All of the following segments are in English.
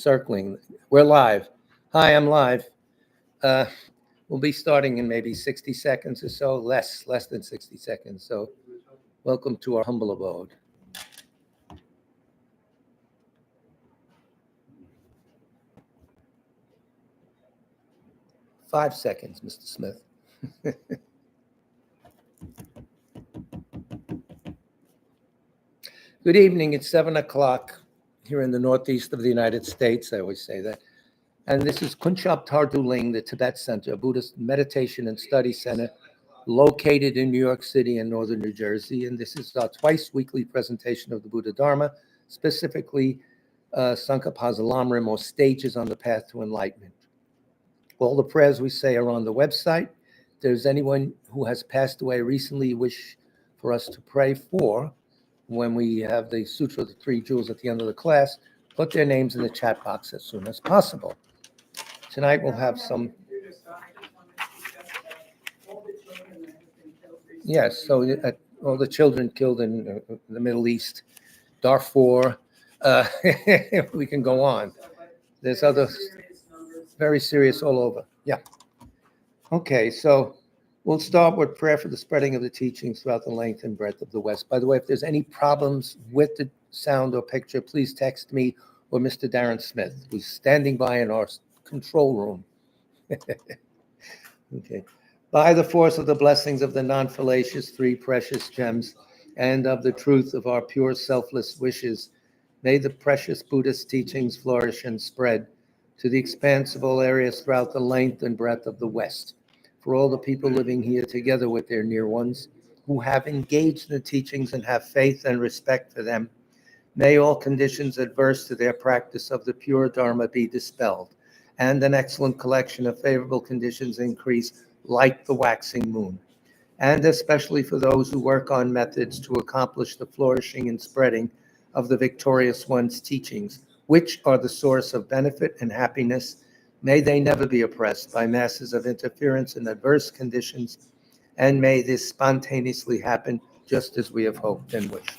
Circling. We're live. Hi, I'm live. Uh, we'll be starting in maybe 60 seconds or so, less than 60 seconds. So welcome to our humble abode. Five seconds, Mr. Smith. Good evening. It's 7 o'clock here in the northeast of the United States. I always say that. And this is Kunchab Tarduling, the Tibet Center, a Buddhist meditation and study center located in New York City and northern New Jersey. And this is our twice weekly presentation of the Buddha Dharma, specifically Sankapasalamrim, or stages on the path to enlightenment. All the prayers we say are on the website. If there's anyone who has passed away recently you wish for us to pray for, when we have the Sutra of the Three Jewels at the end of the class, put their names in the chat box as soon as possible. Tonight we'll have some. Yes, so all the children killed in the Middle East, Darfur, we can go on. There's other very serious all over. Yeah. Okay, so we'll start with prayer for the spreading of the teachings throughout the length and breadth of the West. By the way, if there's any problems with the sound or picture, please text me or Mr. Darren Smith, who's standing by in our control room. Okay. By the force of the blessings of the non-fallacious three precious gems and of the truth of our pure selfless wishes, may the precious Buddhist teachings flourish and spread to the expanse of all areas throughout the length and breadth of the West. For all the people living here together with their near ones who have engaged in the teachings and have faith and respect for them, may all conditions adverse to their practice of the pure Dharma be dispelled, and an excellent collection of favorable conditions increase like the waxing moon. And especially for those who work on methods to accomplish the flourishing and spreading of the victorious one's teachings, which are the source of benefit and happiness, may they never be oppressed by masses of interference and adverse conditions, and may this spontaneously happen just as we have hoped and wished.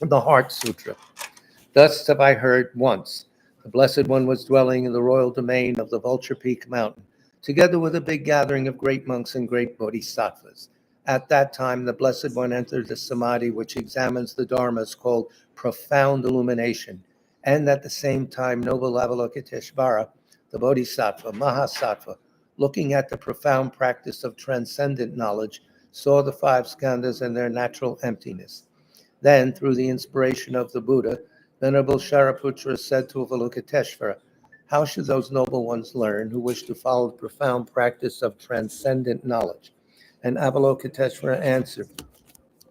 The Heart Sutra. Thus have I heard once. The Blessed One was dwelling in the royal domain of the Vulture Peak Mountain, together with a big gathering of great monks and great bodhisattvas. At that time, the Blessed One entered the samadhi which examines the dharmas, called profound illumination, and at the same time, noble Avalokiteshvara, the bodhisattva, Mahasattva, looking at the profound practice of transcendent knowledge, saw the five skandhas and their natural emptiness. Then, through the inspiration of the Buddha, Venerable Shariputra said to Avalokiteshvara, how should those noble ones learn who wish to follow the profound practice of transcendent knowledge? And Avalokiteshvara answered,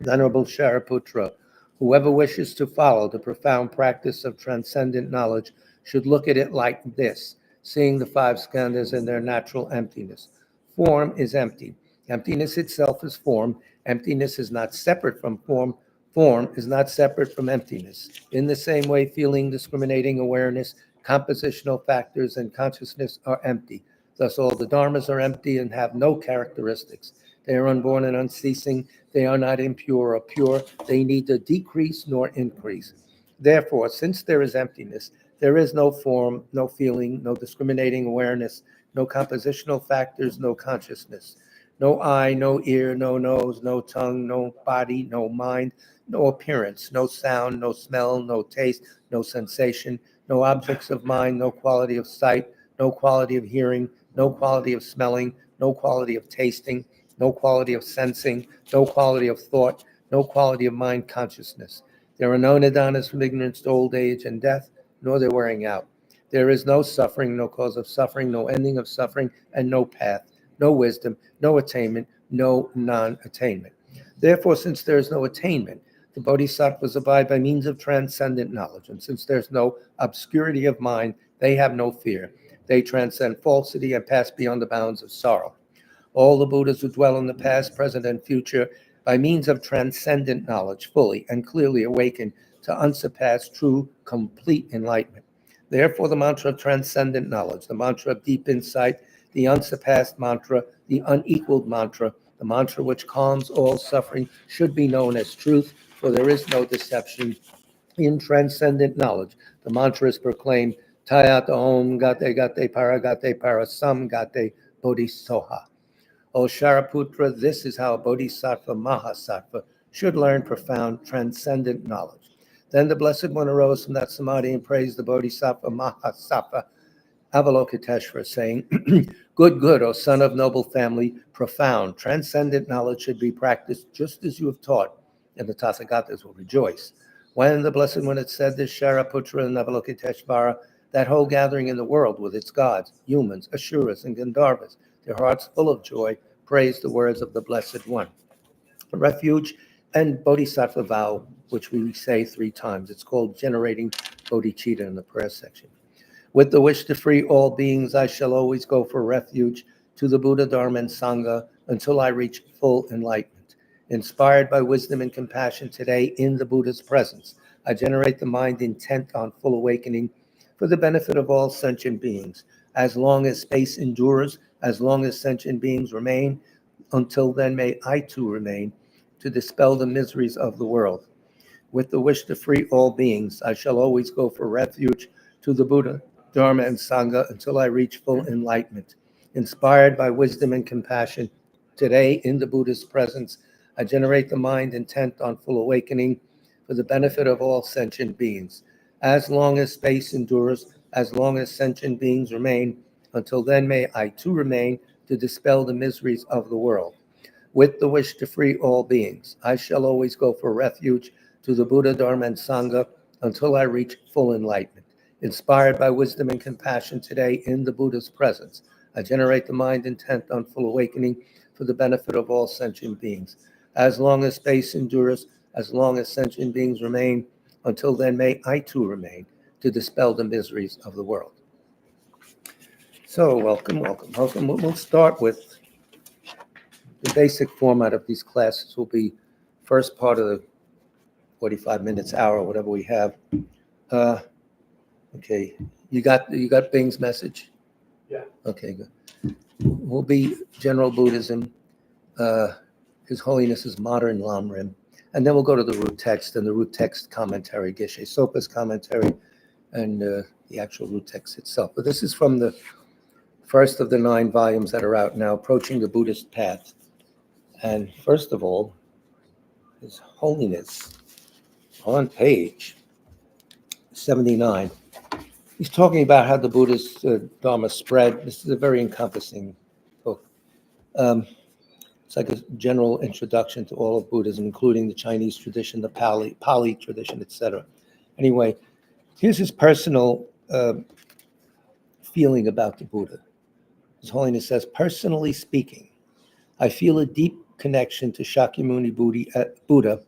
Venerable Shariputra, whoever wishes to follow the profound practice of transcendent knowledge should look at it like this, seeing the five skandhas in their natural emptiness. Form is empty. Emptiness itself is form. Emptiness is not separate from form. Form is not separate from emptiness. In the same way, feeling, discriminating awareness, compositional factors, and consciousness are empty. Thus, all the dharmas are empty and have no characteristics. They are unborn and unceasing. They are not impure or pure. They neither decrease nor increase. Therefore, since there is emptiness, there is no form, no feeling, no discriminating awareness, no compositional factors, no consciousness, no eye, no ear, no nose, no tongue, no body, no mind, no appearance, no sound, no smell, no taste, no sensation, no objects of mind, no quality of sight, no quality of hearing, no quality of smelling, no quality of tasting, no quality of sensing, no quality of thought, no quality of mind consciousness. There are no nidanas from ignorance to old age and death, nor their wearing out. There is no suffering, no cause of suffering, no ending of suffering, and no path, no wisdom, no attainment, no non-attainment. Therefore, since there is no attainment, the bodhisattvas abide by means of transcendent knowledge, and since there's no obscurity of mind, they have no fear. They transcend falsity and pass beyond the bounds of sorrow. All the Buddhas who dwell in the past, present, and future, by means of transcendent knowledge, fully and clearly awaken to unsurpassed, true, complete enlightenment. Therefore, the mantra of transcendent knowledge, the mantra of deep insight, the unsurpassed mantra, the unequaled mantra, the mantra which calms all suffering, should be known as truth, for there is no deception in transcendent knowledge. The mantra is proclaimed Tayata Om Gate Para Sam Gate Bodhisoha. O Shariputra, this is how a Bodhisattva Mahasattva should learn profound, transcendent knowledge. Then the Blessed One arose from that samadhi and praised the Bodhisattva Mahasattva Avalokiteshvara, saying, Good, O son of noble family, profound, transcendent knowledge should be practiced just as you have taught, and the Tathagatas will rejoice. When the Blessed One had said this, Shariputra and Avalokiteshvara, that whole gathering in the world with its gods, humans, Asuras, and Gandharvas, their hearts full of joy, praised the words of the Blessed One. A refuge and Bodhisattva vow, which we say 3 times. It's called generating bodhicitta in the prayer section. With the wish to free all beings, I shall always go for refuge to the Buddha, Dharma, and Sangha until I reach full enlightenment. Inspired by wisdom and compassion today in the Buddha's presence, I generate the mind intent on full awakening for the benefit of all sentient beings. As long as space endures, as long as sentient beings remain, until then may I too remain to dispel the miseries of the world. With the wish to free all beings, I shall always go for refuge to the Buddha, Dharma, and Sangha until I reach full enlightenment. Inspired by wisdom and compassion, today in the Buddha's presence, I generate the mind intent on full awakening for the benefit of all sentient beings. As long as space endures, as long as sentient beings remain, until then may I too remain to dispel the miseries of the world. With the wish to free all beings, I shall always go for refuge to the Buddha, Dharma, and Sangha until I reach full enlightenment. Inspired by wisdom and compassion today in the Buddha's presence, I generate the mind intent on full awakening for the benefit of all sentient beings. As long as space endures, as long as sentient beings remain, until then may I too remain to dispel the miseries of the world. So welcome. We'll start with the basic format of these classes will be first part of the 45 minutes, hour, whatever we have. Okay, you got Bing's message? Yeah. Okay, good. Will be general Buddhism, His Holiness's modern Lamrim, and then we'll go to the root text and the root text commentary, Geshe Sopa's commentary, and the actual root text itself. But this is from the first of the 9 volumes that are out now, Approaching the Buddhist Path. And first of all, His Holiness, on page 79, he's talking about how the Buddhist Dharma spread. This is a very encompassing book. It's like a general introduction to all of Buddhism, including the Chinese tradition, the Pali tradition, etc. Anyway, here's his personal feeling about the Buddha. His Holiness says, personally speaking, I feel a deep connection to Shakyamuni Buddha,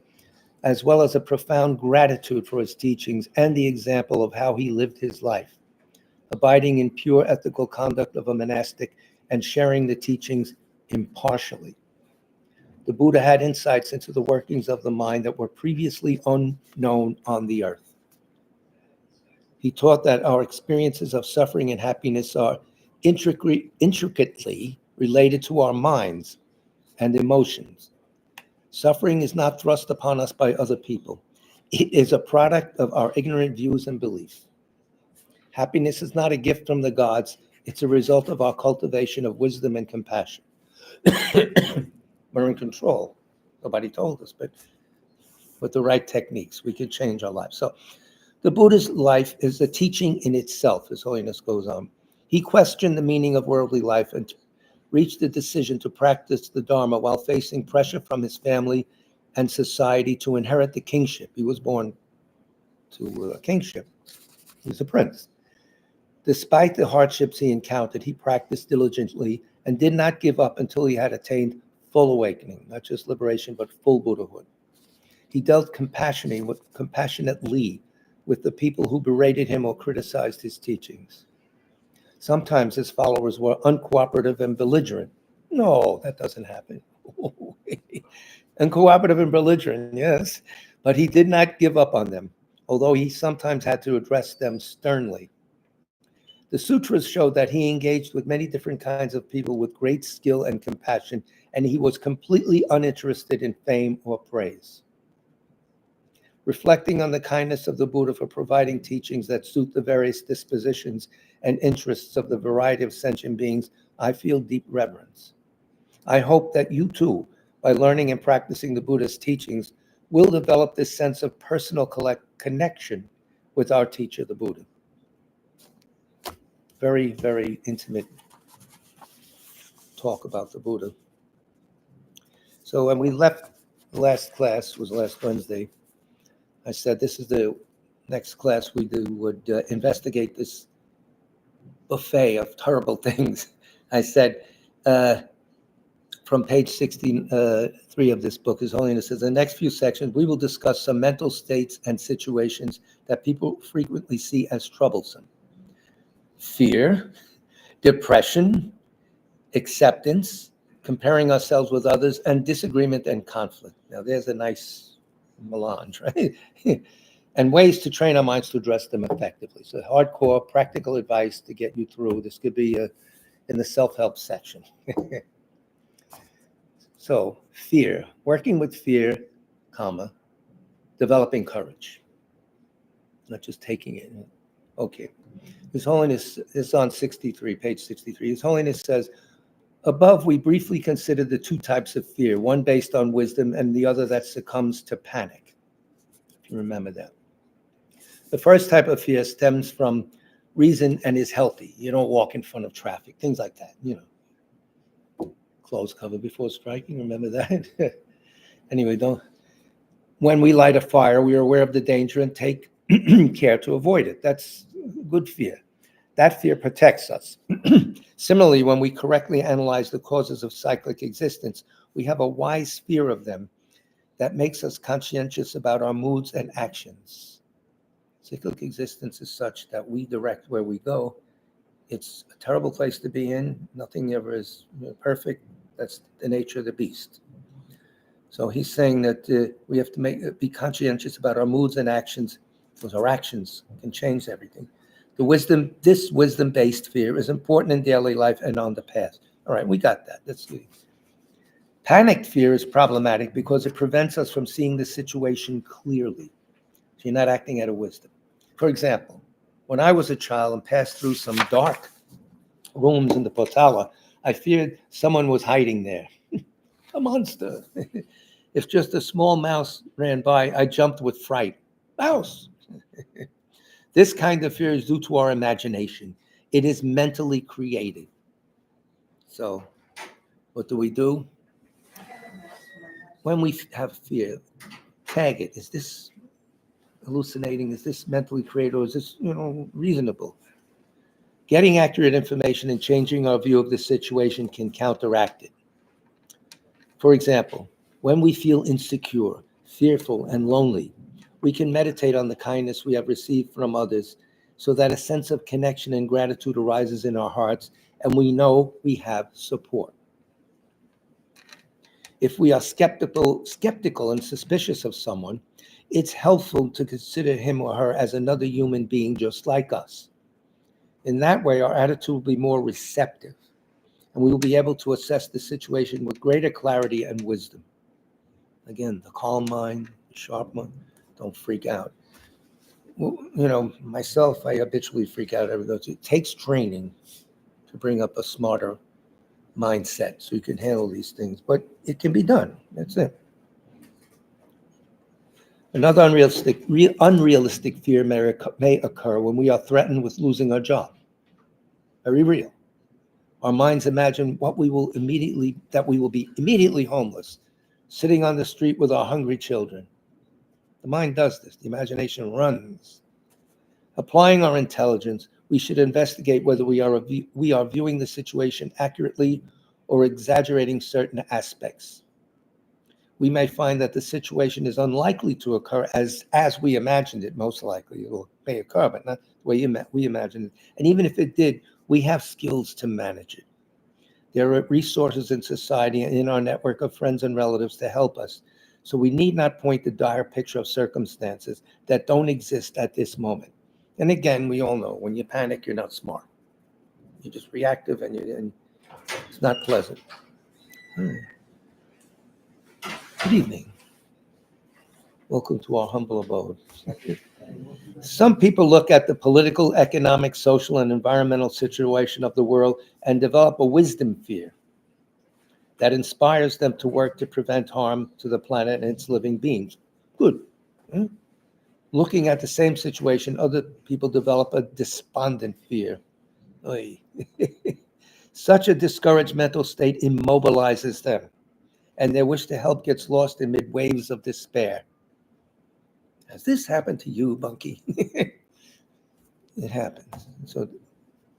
as well as a profound gratitude for his teachings and the example of how he lived his life, abiding in pure ethical conduct of a monastic and sharing the teachings impartially. The Buddha had insights into the workings of the mind that were previously unknown on the earth. He taught that our experiences of suffering and happiness are intricately related to our minds and emotions. Suffering is not thrust upon us by other people. It is a product of our ignorant views and beliefs. Happiness is not a gift from the gods. It's a result of our cultivation of wisdom and compassion. We're in control. Nobody told us, but with the right techniques, we could change our lives. So the Buddha's life is a teaching in itself, His Holiness goes on. He questioned the meaning of worldly life and reached the decision to practice the Dharma while facing pressure from his family and society to inherit the kingship. He was born to a kingship. He was a prince. Despite the hardships he encountered, he practiced diligently and did not give up until he had attained full awakening, not just liberation, but full Buddhahood. He dealt compassionately with the people who berated him or criticized his teachings. Sometimes his followers were uncooperative and belligerent. No, that doesn't happen. Uncooperative and belligerent, yes, but he did not give up on them, although he sometimes had to address them sternly. The sutras showed that he engaged with many different kinds of people with great skill and compassion, and he was completely uninterested in fame or praise. Reflecting on the kindness of the Buddha for providing teachings that suit the various dispositions and interests of the variety of sentient beings, I feel deep reverence. I hope that you too, by learning and practicing the Buddha's teachings, will develop this sense of personal connection with our teacher, the Buddha. Very, very intimate talk about the Buddha. So when we left the last class, was last Wednesday, I said this is the next class we would investigate this buffet of terrible things. I said, from page 63 of this book, His Holiness says, in the next few sections, we will discuss some mental states and situations that people frequently see as troublesome. Fear, depression, acceptance, comparing ourselves with others, and disagreement and conflict. Now, there's a nice melange, right? And ways to train our minds to address them effectively. So hardcore practical advice to get you through. This could be in the self-help section. So fear, working with fear, comma, developing courage, not just taking it. Okay. His Holiness is on 63, page 63. His Holiness says, above, we briefly considered the two types of fear, one based on wisdom and the other that succumbs to panic. If you remember that. The first type of fear stems from reason and is healthy. You don't walk in front of traffic, things like that, you know. Clothes covered before striking, remember that? Anyway, when we light a fire, we are aware of the danger and take care to avoid it. That's good fear. That fear protects us. Similarly, when we correctly analyze the causes of cyclic existence, we have a wise fear of them that makes us conscientious about our moods and actions. Cyclic existence is such that we direct where we go. It's a terrible place to be in. Nothing ever is perfect. That's the nature of the beast. So he's saying that we have to be conscientious about our moods and actions, because our actions can change everything. This wisdom-based fear is important in daily life and on the path. All right, we got that. That's good. Panicked fear is problematic because it prevents us from seeing the situation clearly. So you're not acting out of wisdom. For example, when I was a child and passed through some dark rooms in the Potala, I feared someone was hiding there. A monster. If just a small mouse ran by, I jumped with fright. Mouse! This kind of fear is due to our imagination. It is mentally created. So, what do? When we have fear, tag it. Is this hallucinating? Is this mentally created, or is this, reasonable? Getting accurate information and changing our view of the situation can counteract it. For example, when we feel insecure, fearful, and lonely, we can meditate on the kindness we have received from others so that a sense of connection and gratitude arises in our hearts, and we know we have support. If we are skeptical and suspicious of someone, it's helpful to consider him or her as another human being just like us. In that way, our attitude will be more receptive, and we will be able to assess the situation with greater clarity and wisdom. Again, the calm mind, the sharp mind, don't freak out. Well, myself, I habitually freak out every day. It takes training to bring up a smarter mindset so you can handle these things, but it can be done. That's it. Another unrealistic fear may occur when we are threatened with losing our job. Very real. Our minds imagine that we will be immediately homeless, sitting on the street with our hungry children. The mind does this. The imagination runs. Applying our intelligence, we should investigate whether we are viewing the situation accurately or exaggerating certain aspects. We may find that the situation is unlikely to occur as we imagined it. Most likely it may occur, but not the way we imagined it. And even if it did, we have skills to manage it. There are resources in society and in our network of friends and relatives to help us. So we need not point the dire picture of circumstances that don't exist at this moment. And again, we all know when you panic, you're not smart. You're just reactive, and it's not pleasant. Good evening. Welcome to our humble abode. Some people look at the political, economic, social, and environmental situation of the world and develop a wisdom fear that inspires them to work to prevent harm to the planet and its living beings. Good. Looking at the same situation, other people develop a despondent fear. Oy. Such a discouraged mental state immobilizes them, and their wish to help gets lost amid waves of despair. Has this happened to you, Bunky? It happens. So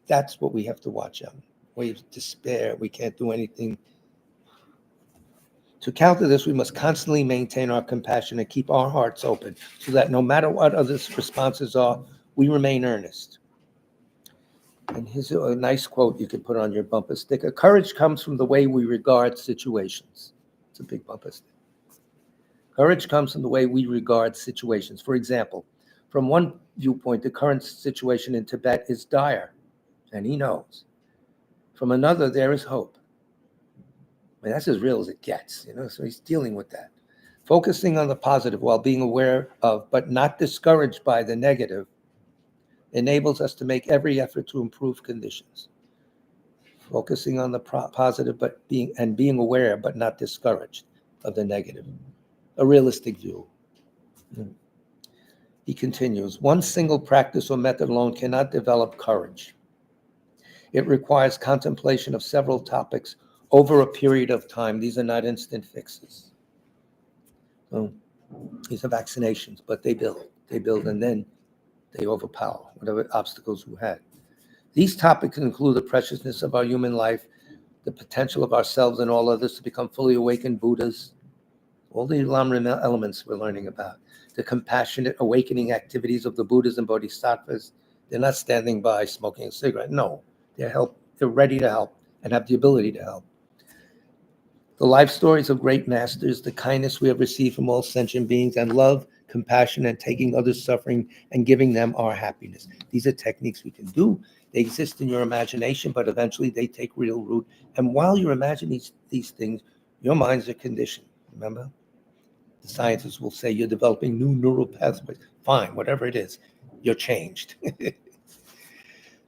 that's what we have to watch out. Waves of despair. We can't do anything. To counter this, we must constantly maintain our compassion and keep our hearts open so that no matter what others' responses are, we remain earnest. And here's a nice quote you can put on your bumper sticker. Courage comes from the way we regard situations. It's a big bumper sticker. Courage comes from the way we regard situations. For example, from one viewpoint, the current situation in Tibet is dire, and he knows. From another, there is hope. I mean, that's as real as it gets, so he's dealing with that. Focusing on the positive while being aware of, but not discouraged by the negative, enables us to make every effort to improve conditions. Focusing on the positive, but being aware, but not discouraged of the negative. A realistic view. He continues, one single practice or method alone cannot develop courage. It requires contemplation of several topics over a period of time. These are not instant fixes. So these are vaccinations, but they build, and then they overpower whatever obstacles we had. These topics include the preciousness of our human life, the potential of ourselves and all others to become fully awakened Buddhas, all the Lamrim elements we're learning about, the compassionate awakening activities of the Buddhas and Bodhisattvas. They're not standing by smoking a cigarette. No, they're ready to help and have the ability to help. The life stories of great masters, the kindness we have received from all sentient beings, and love, compassion, and taking others' suffering and giving them our happiness. These are techniques we can do. They exist in your imagination, but eventually they take real root. And while you're imagining these things, your minds are conditioned. Remember? The scientists will say you're developing new neural pathways. Fine, whatever it is, you're changed.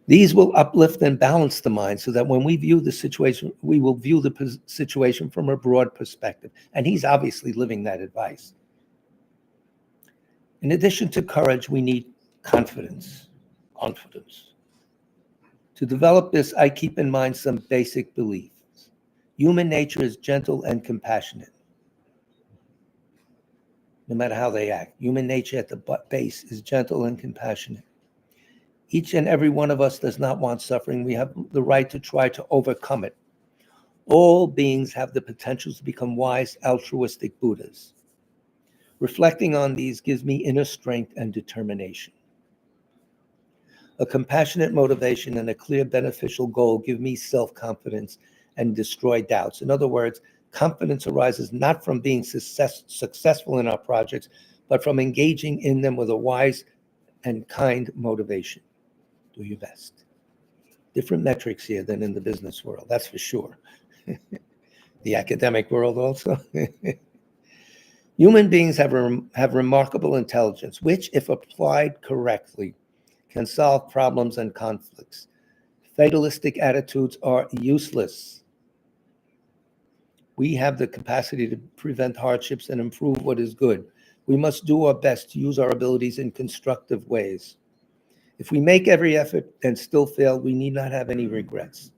These will uplift and balance the mind so that when we view the situation, we will view the situation from a broad perspective. And he's obviously living that advice. In addition to courage, we need confidence. To develop this, I keep in mind some basic beliefs. Human nature is gentle and compassionate, no matter how they act. Human nature at the base is gentle and compassionate. Each and every one of us does not want suffering. We have the right to try to overcome it. All beings have the potential to become wise, altruistic Buddhas. Reflecting on these gives me inner strength and determination. A compassionate motivation and a clear beneficial goal give me self-confidence and destroy doubts. In other words, confidence arises not from being successful in our projects, but from engaging in them with a wise and kind motivation. Do your best. Different metrics here than in the business world, that's for sure. The academic world also. Human beings have remarkable intelligence, which, if applied correctly, can solve problems and conflicts. Fatalistic attitudes are useless. We have the capacity to prevent hardships and improve what is good. We must do our best to use our abilities in constructive ways. If we make every effort and still fail, we need not have any regrets.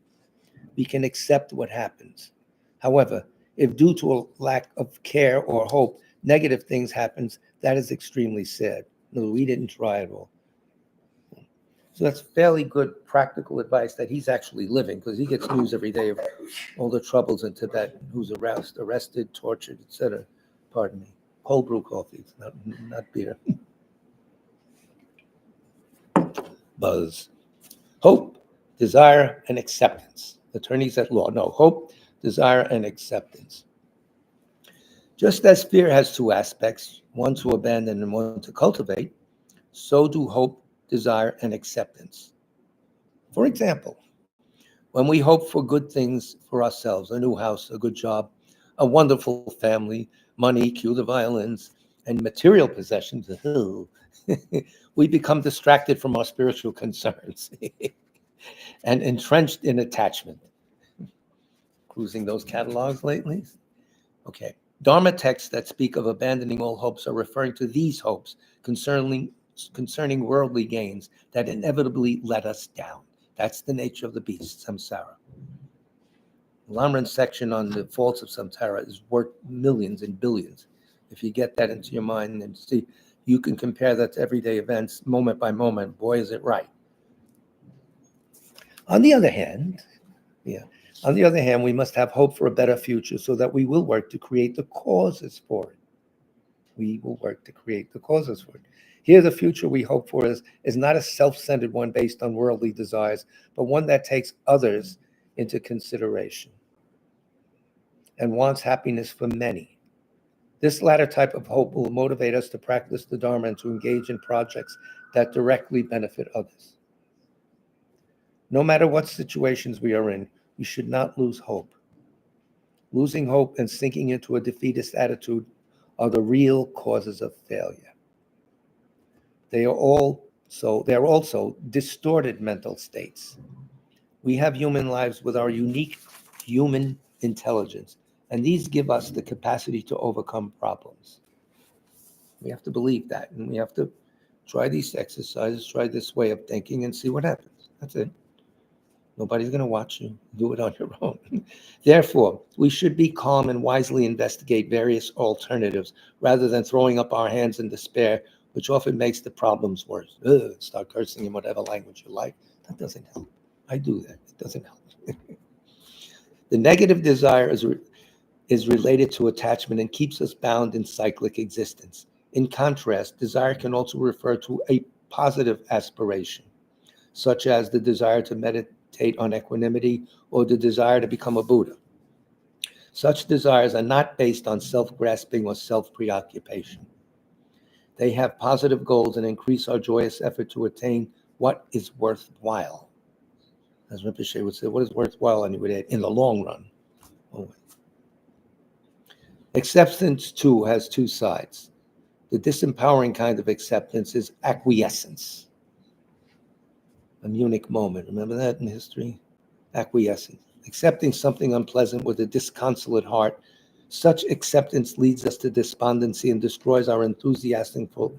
We can accept what happens. However, if due to a lack of care or hope, negative things happen, that is extremely sad. No, we didn't try at all. So that's fairly good practical advice that he's actually living, because he gets news every day of all the troubles in Tibet, who's arrested, tortured, etc. Pardon me. Cold brew coffee, it's not beer. Buzz. Hope, desire, and acceptance. Attorneys at law. No, hope, desire, and acceptance. Just as fear has two aspects, one to abandon and one to cultivate, so do hope, desire, and acceptance. For example, when we hope for good things for ourselves, a new house, a good job, a wonderful family, money, cue the violins, and material possessions, we become distracted from our spiritual concerns and entrenched in attachment. Cruising those catalogs lately? Okay. Dharma texts that speak of abandoning all hopes are referring to these hopes concerning worldly gains that inevitably let us down. That's the nature of the beast, samsara. Lamran's section on the faults of samsara is worth millions and billions. If you get that into your mind and see, you can compare that to everyday events, moment by moment. Boy, is it right. On the other hand, we must have hope for a better future so that we will work to create the causes for it. We will work to create the causes for it. Here, the future we hope for is not a self-centered one based on worldly desires, but one that takes others into consideration and wants happiness for many. This latter type of hope will motivate us to practice the Dharma and to engage in projects that directly benefit others. No matter what situations we are in, we should not lose hope. Losing hope and sinking into a defeatist attitude are the real causes of failure. They are also distorted mental states. We have human lives with our unique human intelligence, and these give us the capacity to overcome problems. We have to believe that, and we have to try these exercises, try this way of thinking, and see what happens. That's it. Nobody's going to watch you. Do it on your own. Therefore, we should be calm and wisely investigate various alternatives rather than throwing up our hands in despair, which often makes the problems worse. Start cursing in whatever language you like. That doesn't help. I do that. It doesn't help. The negative desire is related to attachment and keeps us bound in cyclic existence. In contrast, desire can also refer to a positive aspiration, such as the desire to meditate on equanimity or the desire to become a Buddha. Such desires are not based on self-grasping or self-preoccupation. They have positive goals and increase our joyous effort to attain what is worthwhile. As Rinpoche would say, what is worthwhile anyway in the long run? Oh. Acceptance, too, has two sides. The disempowering kind of acceptance is acquiescence. A Munich moment, remember that in history? Acquiescence, accepting something unpleasant with a disconsolate heart. Such acceptance leads us to despondency and destroys our enthusiasm for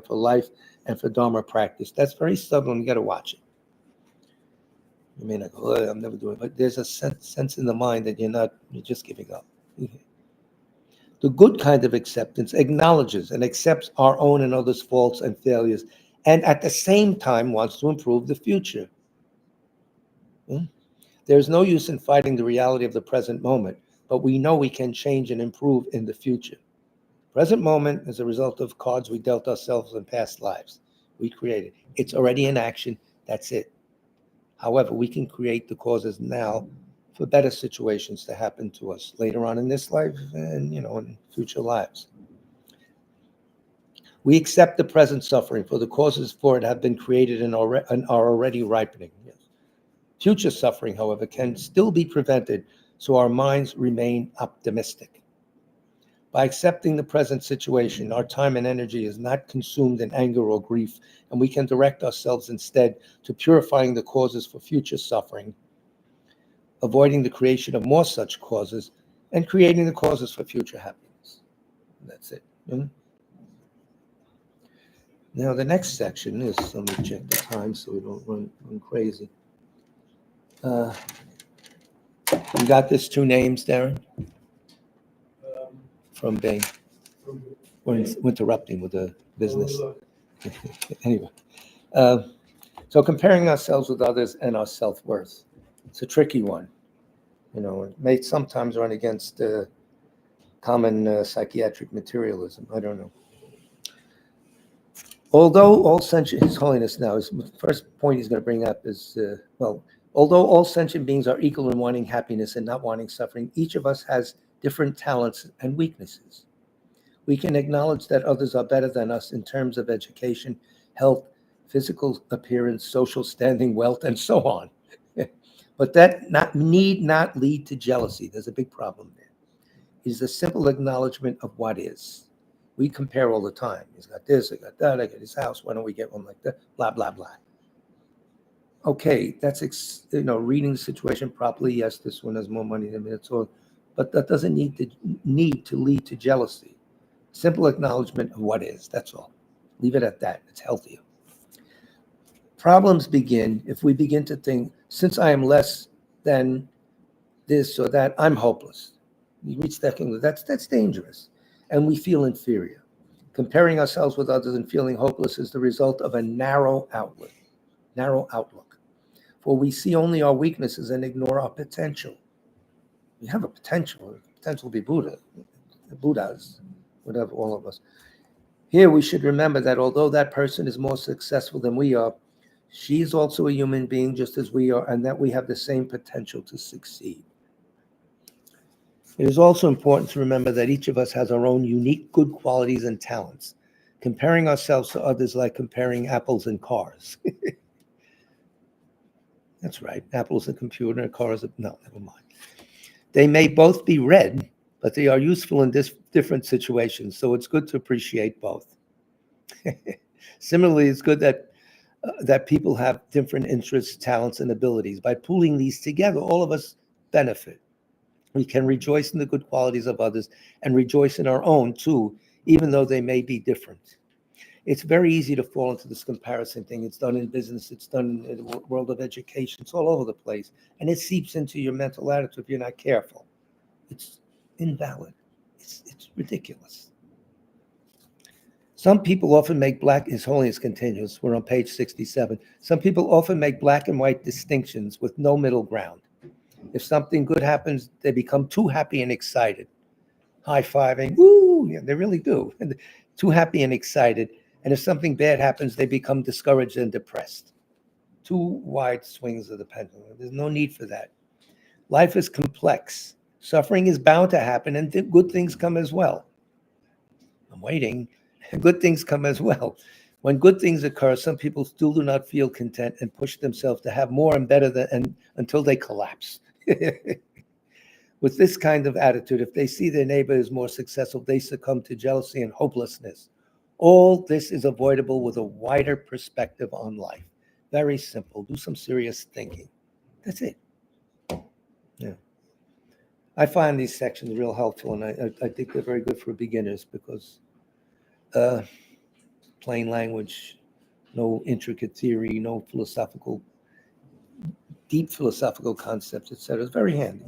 life and for Dharma practice. That's very subtle, and you got to watch it. You may not go, I'm never doing it, but there's a sense in the mind that you're just giving up. The good kind of acceptance acknowledges and accepts our own and others' faults and failures, and at the same time wants to improve the future. There's no use in fighting the reality of the present moment, but we know we can change and improve in the future. Present moment is a result of cards we dealt ourselves in past lives. We created. It's already in action. That's it. However, we can create the causes now for better situations to happen to us later on in this life and, in future lives. We accept the present suffering, for the causes for it have been created and are already ripening. Yes. Future suffering, however, can still be prevented, so our minds remain optimistic. By accepting the present situation, our time and energy is not consumed in anger or grief, and we can direct ourselves instead to purifying the causes for future suffering, avoiding the creation of more such causes, and creating the causes for future happiness. That's it. Now, the next section is, let me check the time so we don't run crazy. You got this 2 names, Darren? From Bain. We're interrupting with the business. Anyway, so comparing ourselves with others and our self-worth. It's a tricky one. It may sometimes run against common psychiatric materialism. I don't know. Although all sentient, His Holiness now, his first point he's going to bring up is, although all sentient beings are equal in wanting happiness and not wanting suffering, each of us has different talents and weaknesses. We can acknowledge that others are better than us in terms of education, health, physical appearance, social standing, wealth, and so on. But that need not lead to jealousy. There's a big problem there. It is a simple acknowledgement of what is. We compare all the time. He's got this, I got that, I got his house. Why don't we get one like that? Blah, blah, blah. Okay, that's, reading the situation properly. Yes, this one has more money than me. That's all. But that doesn't need to lead to jealousy. Simple acknowledgement of what is. That's all. Leave it at that. It's healthier. Problems begin if we begin to think, since I am less than this or that, I'm hopeless. You reach that conclusion. That's dangerous. And we feel inferior. Comparing ourselves with others and feeling hopeless is the result of a narrow outlook. For we see only our weaknesses and ignore our potential. We have a potential to be Buddha, the Buddhas, whatever, all of us. Here we should remember that although that person is more successful than we are, she is also a human being just as we are, and that we have the same potential to succeed. It is also important to remember that each of us has our own unique good qualities and talents. Comparing ourselves to others like comparing apples and cars. That's right, apples and computer, cars, no, never mind. They may both be red, but they are useful in different situations, so it's good to appreciate both. Similarly, it's good that people have different interests, talents, and abilities. By pooling these together, all of us benefit. We can rejoice in the good qualities of others and rejoice in our own too, even though they may be different. It's very easy to fall into this comparison thing. It's done in business. It's done in the world of education. It's all over the place. And it seeps into your mental attitude if you're not careful. It's invalid. It's ridiculous. Some people often make His Holiness continues, we're on page 67. Some people often make black and white distinctions with no middle ground. If something good happens, they become too happy and excited. High-fiving, woo, yeah, they really do. Too happy and excited. And if something bad happens, they become discouraged and depressed. Too wide swings of the pendulum. There's no need for that. Life is complex. Suffering is bound to happen, and good things come as well. I'm waiting. Good things come as well. When good things occur, some people still do not feel content and push themselves to have more and better until they collapse. With this kind of attitude, if they see their neighbor is more successful, they succumb to jealousy and hopelessness. All this is avoidable with a wider perspective on life. Very simple. Do some serious thinking. That's it. Yeah. I find these sections real helpful, and I think they're very good for beginners because plain language, no intricate theory, no deep philosophical concepts, etc. It's very handy.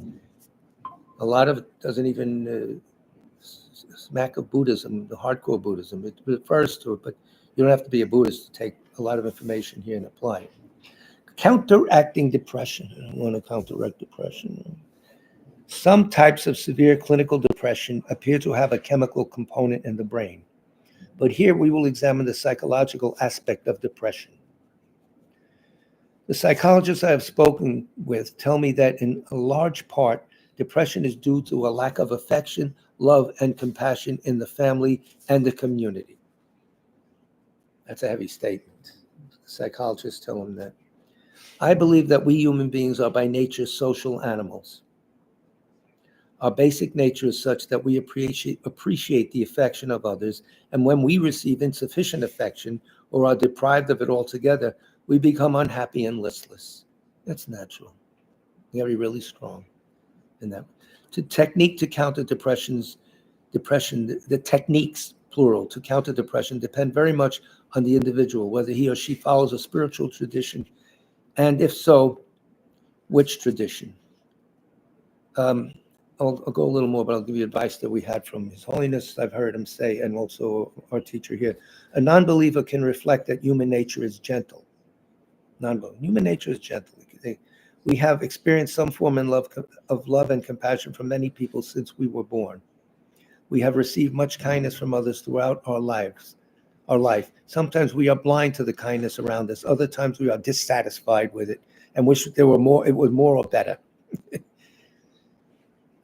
A lot of it doesn't even smack of Buddhism, the hardcore Buddhism. It refers to it, but you don't have to be a Buddhist to take a lot of information here and apply it. Counteracting depression. I don't want to counteract depression. Some types of severe clinical depression appear to have a chemical component in the brain. But here we will examine the psychological aspect of depression. The psychologists I have spoken with tell me that in a large part, depression is due to a lack of affection, love, and compassion in the family and the community. That's a heavy statement. Psychologists tell them that. I believe that we human beings are by nature social animals. Our basic nature is such that we appreciate the affection of others, and when we receive insufficient affection or are deprived of it altogether, we become unhappy and listless. That's natural. We gotta be really strong in that. The technique to counter depression, the techniques, plural, to counter depression depend very much on the individual, whether he or she follows a spiritual tradition, and if so, which tradition. I'll go a little more, but I'll give you advice that we had from His Holiness. I've heard him say, and also our teacher here. A non-believer can reflect that human nature is gentle. Human nature is gentle. We have experienced some form of love and compassion from many people since we were born. We have received much kindness from others throughout our life. Sometimes we are blind to the kindness around us. Other times we are dissatisfied with it and wish there were more. It was more or better.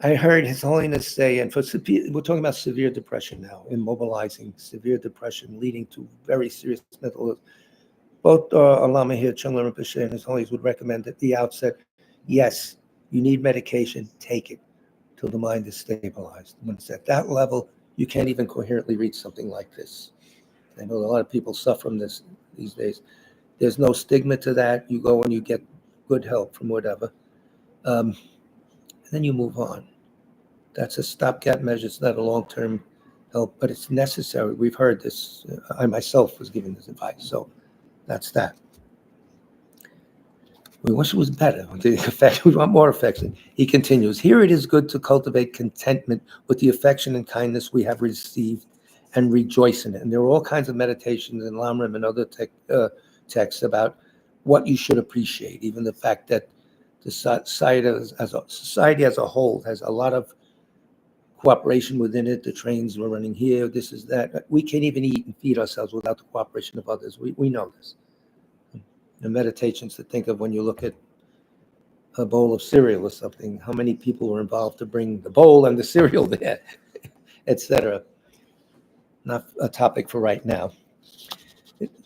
I heard His Holiness say, and we're talking about severe depression now, immobilizing severe depression leading to very serious mental illness. Both Alama here, Chungla Rinpoche, and His Holiness would recommend at the outset, you need medication, take it till the mind is stabilized. When it's at that level, you can't even coherently read something like this. I know a lot of people suffer from this these days. There's no stigma to that. You go and you get good help from whatever. And then you move on. That's a stopgap measure. It's not a long-term help, but it's necessary. We've heard this. I myself was giving this advice. So that's that. We wish it was better. We want more affection. He continues, here it is good to cultivate contentment with the affection and kindness we have received and rejoice in it. And there are all kinds of meditations in Lamrim and other texts about what you should appreciate, even the fact that the society as a whole has a lot of cooperation within it. The trains were running here, this is that. We can't even eat and feed ourselves without the cooperation of others. We know this. The meditations to think of when you look at a bowl of cereal or something, how many people were involved to bring the bowl and the cereal there, etc. Not a topic for right now.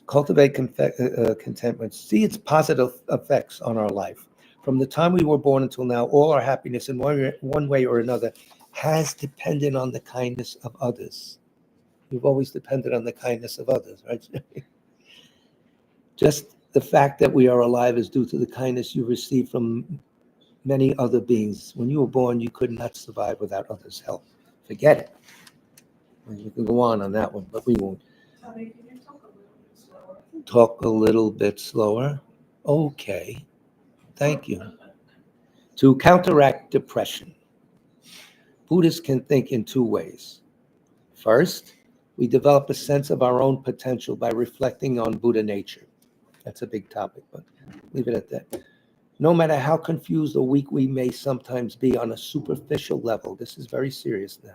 Cultivate contentment. See its positive effects on our life. From the time we were born until now, all our happiness in one way or another has depended on the kindness of others. You've always depended on the kindness of others, right? Just the fact that we are alive is due to the kindness you receive from many other beings. When you were born, you could not survive without others' help. Forget it. We can go on that one, but we won't. Tommy, can you talk a little bit slower? Talk a little bit slower. Okay. Thank you. To counteract depression, Buddhists can think in two ways. First, we develop a sense of our own potential by reflecting on Buddha nature. That's a big topic, but leave it at that. No matter how confused or weak we may sometimes be on a superficial level, this is very serious now.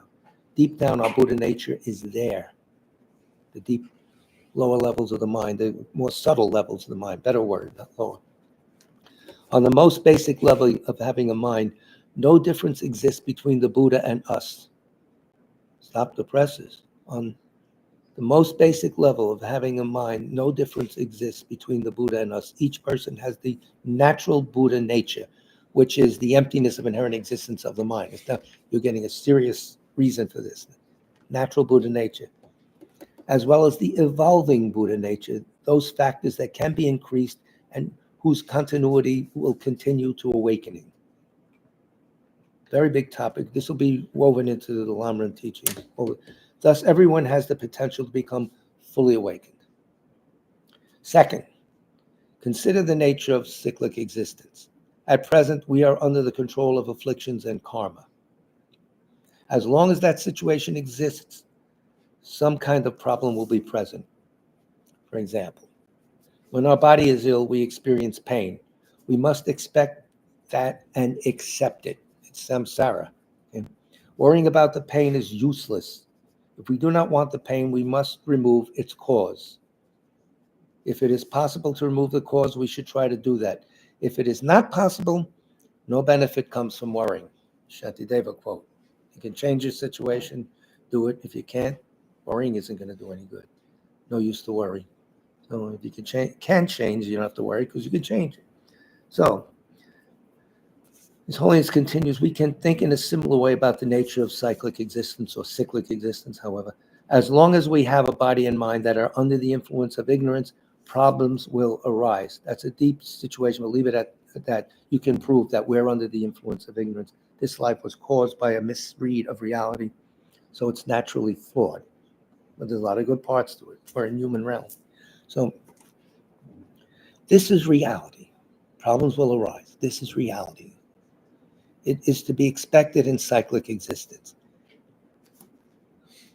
Deep down, our Buddha nature is there. The deep, lower levels of the mind, the more subtle levels of the mind, better word, not lower. On the most basic level of having a mind, no difference exists between the Buddha and us. Stop the presses. On the most basic level of having a mind, no difference exists between the Buddha and us. Each person has the natural Buddha nature, which is the emptiness of inherent existence of the mind. It's not, you're getting a serious reason for this. Natural Buddha nature, as well as the evolving Buddha nature, those factors that can be increased and whose continuity will continue to awakening. Very big topic. This will be woven into the Lamrim teachings. Thus, everyone has the potential to become fully awakened. Second, consider the nature of cyclic existence. At present, we are under the control of afflictions and karma. As long as that situation exists, some kind of problem will be present. For example, when our body is ill, we experience pain. We must expect that and accept it. It's samsara. Okay? Worrying about the pain is useless. If we do not want the pain, we must remove its cause. If it is possible to remove the cause, we should try to do that. If it is not possible, no benefit comes from worrying. Shantideva quote. You can change your situation, do it. If you can't, worrying isn't going to do any good. No use to worry. So if you can change, you don't have to worry because you can change it. So, His Holiness continues, we can think in a similar way about the nature of cyclic existence or cyclic existence, however. As long as we have a body and mind that are under the influence of ignorance, problems will arise. That's a deep situation. We'll leave it at that. You can prove that we're under the influence of ignorance. This life was caused by a misread of reality, so it's naturally flawed. But there's a lot of good parts to it. We're in human realm. So this is reality. Problems will arise. This is reality. It is to be expected in cyclic existence.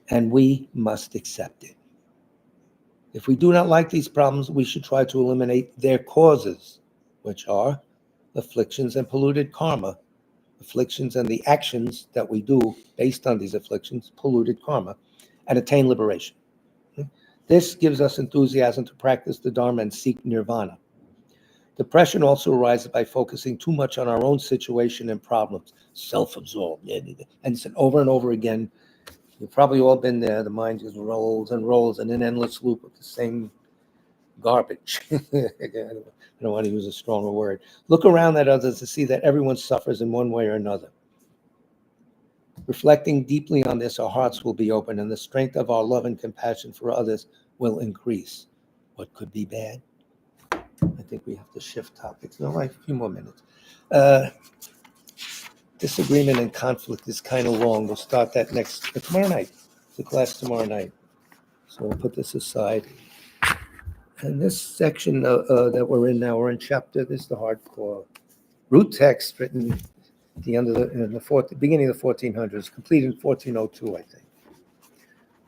And we must accept it. If we do not like these problems, we should try to eliminate their causes, which are afflictions and polluted karma. Afflictions and the actions that we do based on these afflictions, polluted karma, and attain liberation. This gives us enthusiasm to practice the Dharma and seek nirvana. Depression also arises by focusing too much on our own situation and problems, self-absorbed. And it's over and over again. You've probably all been there. The mind just rolls and rolls in an endless loop of the same garbage. I don't want to use a stronger word. Look around at others to see that everyone suffers in one way or another. Reflecting deeply on this, our hearts will be open and the strength of our love and compassion for others will increase. What could be bad? I think we have to shift topics. No, like a few more minutes. Disagreement and conflict is kind of long. We'll start that tomorrow night. The class tomorrow night. So we'll put this aside. And this section that we're in now, we're in chapter, this is the hardcore root text written at the end of beginning of the 1400s, completed in 1402, I think.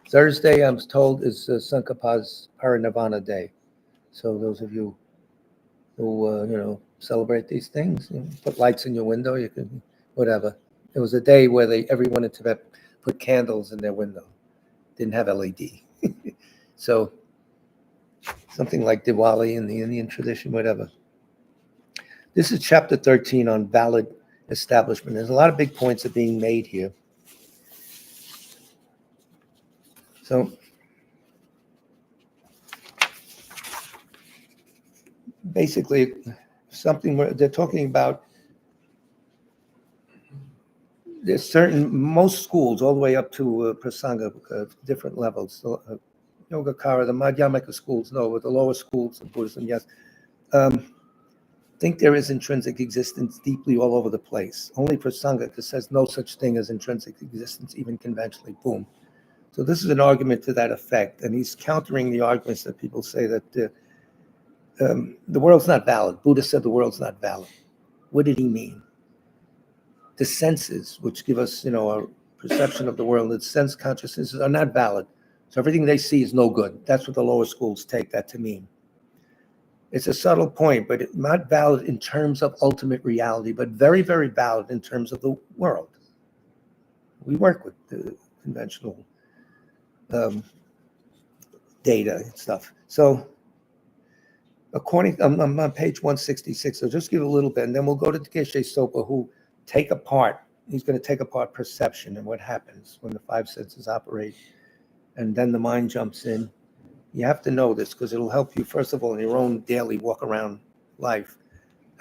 Thursday, I'm told, is Sankapa's Parinirvana Day. So those of you who, celebrate these things, put lights in your window, you can, whatever. It was a day where everyone in Tibet put candles in their window. Didn't have LED. So something like Diwali in the Indian tradition, whatever. This is chapter 13 on valid establishment. There's a lot of big points are being made here. So basically, something where they're talking about, there's most schools, all the way up to Prasanga, different levels. Yogacara, the Madhyamaka schools, no, but the lower schools of Buddhism, yes. Think there is intrinsic existence deeply all over the place. Only Prasanga says no such thing as intrinsic existence, even conventionally, boom. So this is an argument to that effect, and he's countering the arguments that people say that the world's not valid. Buddha said the world's not valid. What did he mean? The senses, which give us, a perception of the world, the sense consciousnesses are not valid. So everything they see is no good. That's what the lower schools take that to mean. It's a subtle point, but it's not valid in terms of ultimate reality, but very, very valid in terms of the world. We work with the conventional data and stuff. So I'm on page 166, so just give a little bit, and then we'll go to Geshe Sopa, who he's going to take apart perception and what happens when the five senses operate, and then the mind jumps in. You have to know this because it'll help you, first of all, in your own daily walk around life,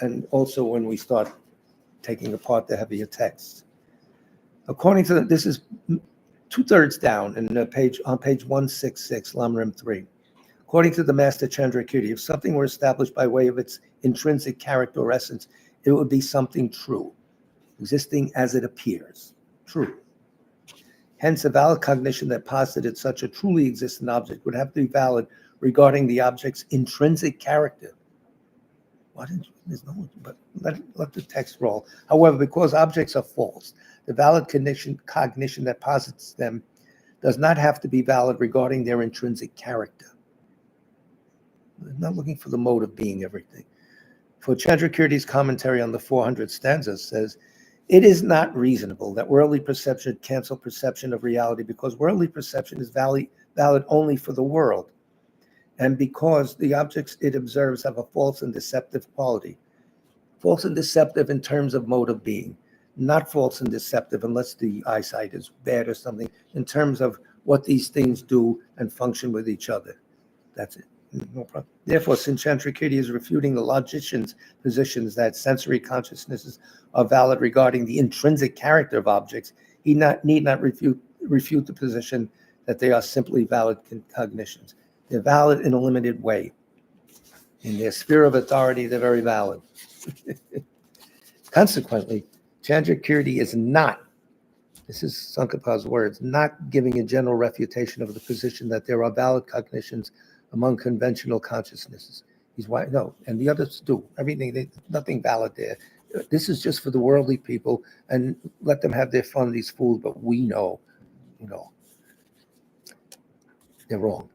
and also when we start taking apart the heavier texts. According to this is 2/3 down in on page 166, Lamrim 3. According to the Master Chandrakirti, if something were established by way of its intrinsic character or essence, it would be something true, existing as it appears, true. Hence, a valid cognition that posited such a truly existent object would have to be valid regarding the object's intrinsic character. There's no, but let the text roll. However, because objects are false, the valid cognition that posits them does not have to be valid regarding their intrinsic character. They're not looking for the mode of being everything. For Chandrakirti's commentary on the 400 stanzas says, it is not reasonable that worldly perception should cancel perception of reality because worldly perception is valid only for the world, and because the objects it observes have a false and deceptive quality. False and deceptive in terms of mode of being, not false and deceptive unless the eyesight is bad or something, in terms of what these things do and function with each other. That's it. No problem. Therefore, since Chandrakirti is refuting the logicians' positions that sensory consciousnesses are valid regarding the intrinsic character of objects, he need not refute the position that they are simply valid cognitions. They're valid in a limited way. In their sphere of authority, they're very valid. Consequently, Chandrakirti is not, this is Sankapa's words, not giving a general refutation of the position that there are valid cognitions among conventional consciousnesses. No, and the others do. Nothing valid there. This is just for the worldly people, and let them have their fun, these fools, but we know, they're wrong.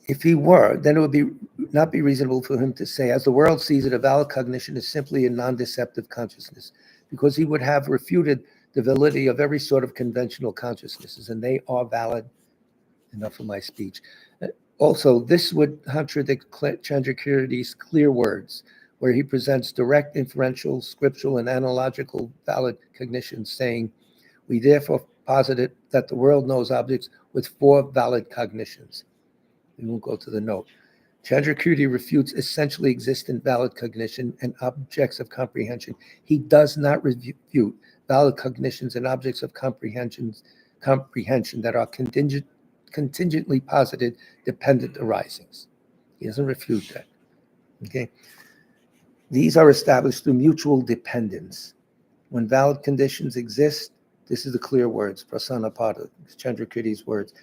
If he were, then it would not be reasonable for him to say, as the world sees it, a valid cognition is simply a non-deceptive consciousness, because he would have refuted the validity of every sort of conventional consciousnesses, and they are valid. Enough of my speech. Also, this would contradict Chandrakirti's clear words, where he presents direct, inferential, scriptural, and analogical valid cognitions, saying, we therefore posit that the world knows objects with 4 valid cognitions. We won't go to the note. Chandrakirti refutes essentially existent valid cognition and objects of comprehension. He does not refute valid cognitions and objects of comprehension that are contingently posited dependent arisings. He doesn't refute that. Okay. These are established through mutual dependence. When valid conditions exist, this is the clear words, Prasanapada, Chandrakirti's words.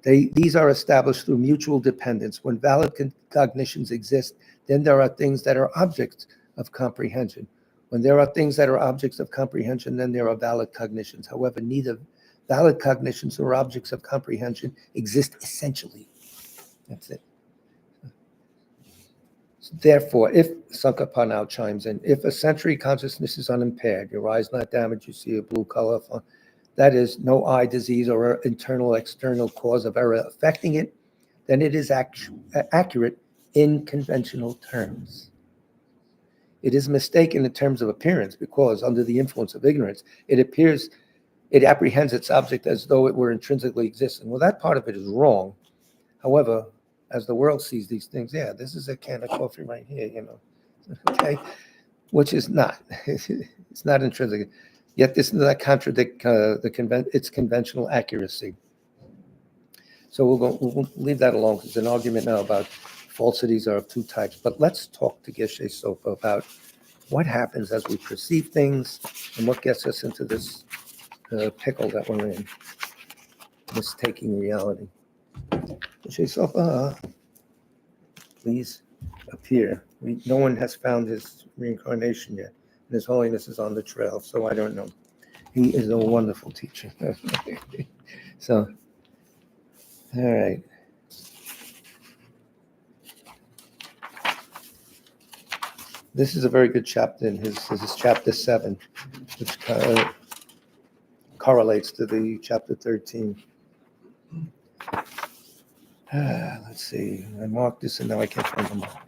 These are established through mutual dependence. When valid cognitions exist, then there are things that are objects of comprehension. When there are things that are objects of comprehension, then there are valid cognitions. However, neither valid cognitions nor objects of comprehension exist essentially. That's it. Therefore, if Sankapa now chimes in, if a sensory consciousness is unimpaired, your eye is not damaged, you see a blue color, that is, no eye disease or internal external cause of error affecting it, then it is accurate in conventional terms. It is mistaken in terms of appearance because, under the influence of ignorance, it apprehends its object as though it were intrinsically existing. Well, that part of it is wrong. However, as the world sees these things, yeah, this is a can of coffee right here, okay, which is not. It's not intrinsic. Yet this does not contradict its conventional accuracy. So we'll leave that alone. There's an argument now about falsities are of two types. But let's talk to Geshe Sopa about what happens as we perceive things and what gets us into this pickle that we're in, mistaking reality. Geshe Sopa, please appear. No one has found his reincarnation yet. And His Holiness is on the trail, so I don't know. He is a wonderful teacher. So, all right. This is a very good chapter in his chapter 7, which correlates to the chapter 13. Let's see. I marked this and now I can't find the mark.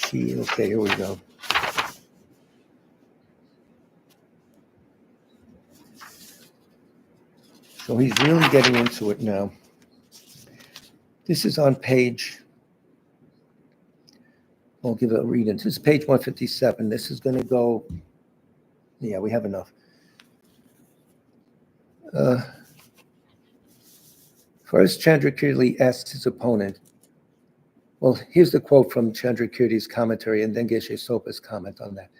Okay, here we go. So he's really getting into it now. This is on page, I'll give it a read into. This is page 157. This is going to go, yeah, we have enough. First, Chandrakirti asks his opponent, well, here's the quote from Chandrakirti's commentary and then Geshe Sopa's comment on that.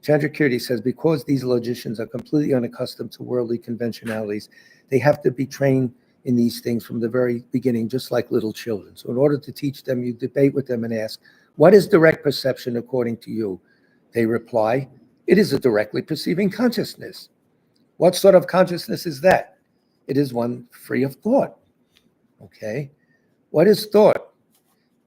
Chandrakirti says, because these logicians are completely unaccustomed to worldly conventionalities, they have to be trained in these things from the very beginning, just like little children. So in order to teach them, you debate with them and ask, what is direct perception according to you? They reply, it is a directly perceiving consciousness. What sort of consciousness is that? It is one free of thought. Okay. What is thought?